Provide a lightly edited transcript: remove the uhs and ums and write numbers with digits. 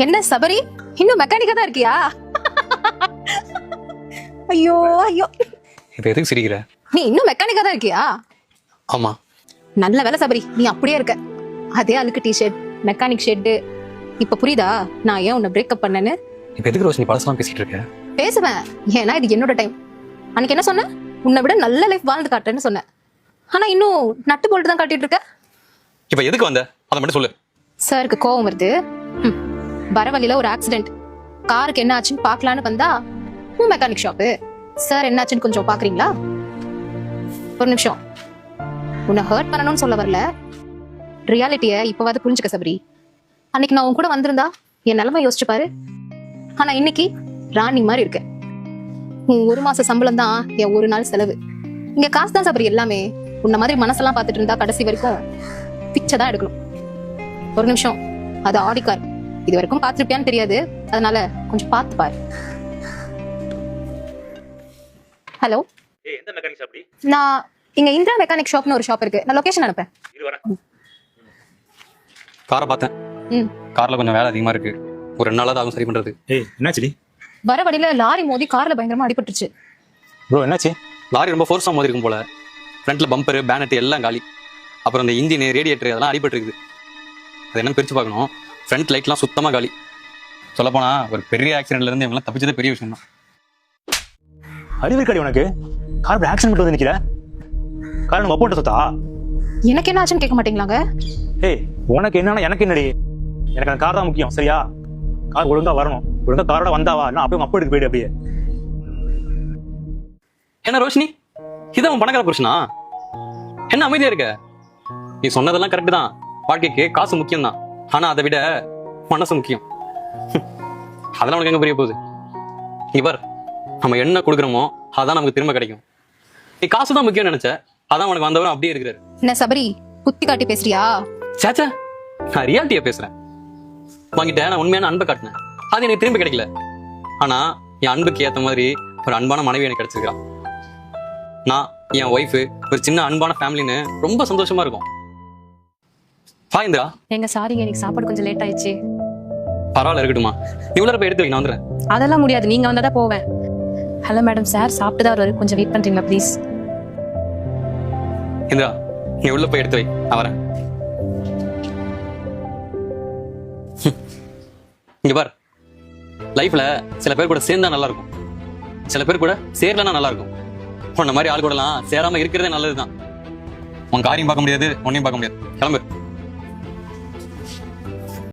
என்ன சபரி, இன்னும் மெக்கானிக்கா தான் இருக்கியா? ஐயோ ஐயோ, இப்ப எதுக்கு சிரிக்கிற? நீ இன்னும் மெக்கானிக்கா தான் இருக்கியா? ஆமா. நல்ல வேலை சபரி, நீ அப்படியே இருக்க. அதே அழுக்கு டிஷர்ட், மெக்கானிக் ஷெட்டு. இப்ப புரியுதா நான் ஏன் உன்னை பிரேக்கப் பண்ணேன்னு? இப்ப எதுக்கு ரோஷினி பழசெல்லாம் பேசிட்டு இருக்க? பேசுவேன், ஏன்னா இது என்னோட டைம். அன்னைக்கு என்ன சொன்ன? உன்னை விட நல்ல லைஃப் வாழ்ந்து காட்டுறேன்னு சொன்னேன். ஆனா இன்னும் நட்டு போல்ட்டு தான் காட்டிட்டு இருக்க. இப்ப எதுக்கு வந்த அதை மட்டும் சொல்லு. சாருக்கு கோவம் வருது. வர வழியில ஒரு ஆக்சிடென்ட். காருக்கு என்ன ஆச்சுன்னு பாக்கலான்னு வந்தா உன் மெக்கானிக் ஷாப்பு. சார் என்னாச்சுன்னு கொஞ்சம் பாக்குறீங்களா? ஒரு நிமிஷம். உன்னை ஹர்ட் பண்ணணும்னு சொல்ல வரல, ரியாலிட்டிய இப்பவாது புரிஞ்சுக்க சபரி. அன்னைக்கு நான் உன் கூட வந்திருந்தா என் நிலைமை யோசிச்சு பாரு. ஆனா இன்னைக்கு ராணி மாதிரி இருக்க. உன் ஒரு மாச சம்பளம் தான் என் ஒரு நாள் செலவு. இங்க காசு தான் சபரி எல்லாமே. உன்ன மாதிரி மனசெல்லாம் பார்த்துட்டு இருந்தா கடைசி வரைக்கும் பிச்சை தான் எடுக்கணும். ஒரு நிமிஷம், அது ஆடி கார். இது வரைக்கும் பார்த்துருப்பியான்னு தெரியாது, அதனால கொஞ்சம் பார்த்து பாரு. ஹலோ, எந்த மெக்கானிக் ஷாப்? நான் இங்க இந்திரா மெக்கானிக் ஷாப்னு ஒரு ஷாப் இருக்கு. நான் லொகேஷன் அனுப்புறேன். காரை பார்த்தேன். கார்ல கொஞ்சம் வேலை அதிகமா இருக்கு. ஒரு 2 நாளாவது ஆகும் சரி பண்றது. என்னாச்சு? வர வழியில லாரி மோதி கார்ல பயங்கரமா அடிபட்டுருச்சு. ப்ரோ என்னாச்சு? லாரி ரொம்ப ஃபோர்ஸா மோதி இருக்கும் போல. ஃப்ரண்ட்ல பம்பர், பேனட் எல்லாம் காலி. அப்புறம் அந்த இன்ஜின், ரேடியேட்டர் அதெல்லாம் அடிபட்டு இருக்குது. அது என்னன்னு பிரிச்சு பார்க்கணும். ஃப்ரண்ட் லைட்லாம் சுத்தமா காலி. சொல்லப்போனா ஒரு பெரிய ஆக்சிடென்ட்ல இருந்து இவங்கெல்லாம் தப்பிச்சதே பெரிய விஷயம் தான். அறிவு இருக்காடி உனக்கு? கார் ஆக்சிடென்ட் பண்ணி வந்து நிக்கிற. கார் நம்ம அப்போட்ட சொத்தா? எனக்கு என்ன ஆச்சுன்னு கேட்க மாட்டீங்களாங்க? ஏய், உனக்கு என்னன்னா எனக்கு என்னடி? எனக்கு அந்த கார் தான் முக்கியம், சரியா? கார் ஒழுங்கா வரணும். ஒழுங்கா காரோட வந்தாவா நான் அப்படியே அப்போ எடுக்க போயிடு. அப்படியே என்ன ரோஷினி, இதான் உன் பணக்கார புருஷனா? என்ன அமைதியா இருக்க? நீ சொன்னதெல்லாம் கரெக்ட் தான். வாழ்க்கைக்கு காசு முக்கியம் தான். ஆனா அதை விட மனசு முக்கியம். அதெல்லாம் உனக்கு எங்க புரிய போகுது? இவர் நம்ம என்ன கொடுக்குறோமோ அதான் நமக்கு திரும்ப கிடைக்கும். நீ காசு தான் முக்கியம் நினைச்ச, அதான் உனக்கு வந்தவரும் அப்படியே இருக்கிறாரு. என்ன சபரி, குத்தி காட்டி பேசுறியா? சேச்சா, நான் ரியாலிட்டியா பேசுறேன். வாங்கிட்ட நான் உண்மையான அன்பை காட்டினேன், அது எனக்கு திரும்ப கிடைக்கல. ஆனா என் அன்புக்கு ஏத்த மாதிரி ஒரு அன்பான மனைவி எனக்கு கிடைச்சிருக்கான். நான் என் ஒய்ஃபு ஒரு சின்ன அன்பான ஃபேமிலின்னு ரொம்ப சந்தோஷமா இருக்கும். இந்திரா, எங்க சாரிங்க, எனக்கு சாப்பாடு கொஞ்சம் லேட் ஆயிடுச்சு. பரவாயில்ல, இருக்கட்டுமா. நீ உள்ள போய் எடுத்து வை, நான் வந்துடுறேன். அதெல்லாம் முடியாது, நீங்க வந்தாதான் போவேன். ஹலோ மேடம், சார் சாப்பிட்டு தான் வருவாரு, கொஞ்சம் வெயிட் பண்றீங்களா ப்ளீஸ்? இந்திரா, நீ உள்ள போய் எடுத்து வை, நான் வரேன். இங்க பார், லைஃப்ல சில பேர் கூட சேர்ந்தா நல்லா இருக்கும், சில பேர் கூட சேரலன்னா நல்லா இருக்கும். உன்ன மாதிரி ஆள் கூடலாம் சேராம இருக்கிறதே நல்லதுதான். உன் காரியம் பார்க்க முடியாது, உன்னையும் பார்க்க முடியாது. கிளம்பு.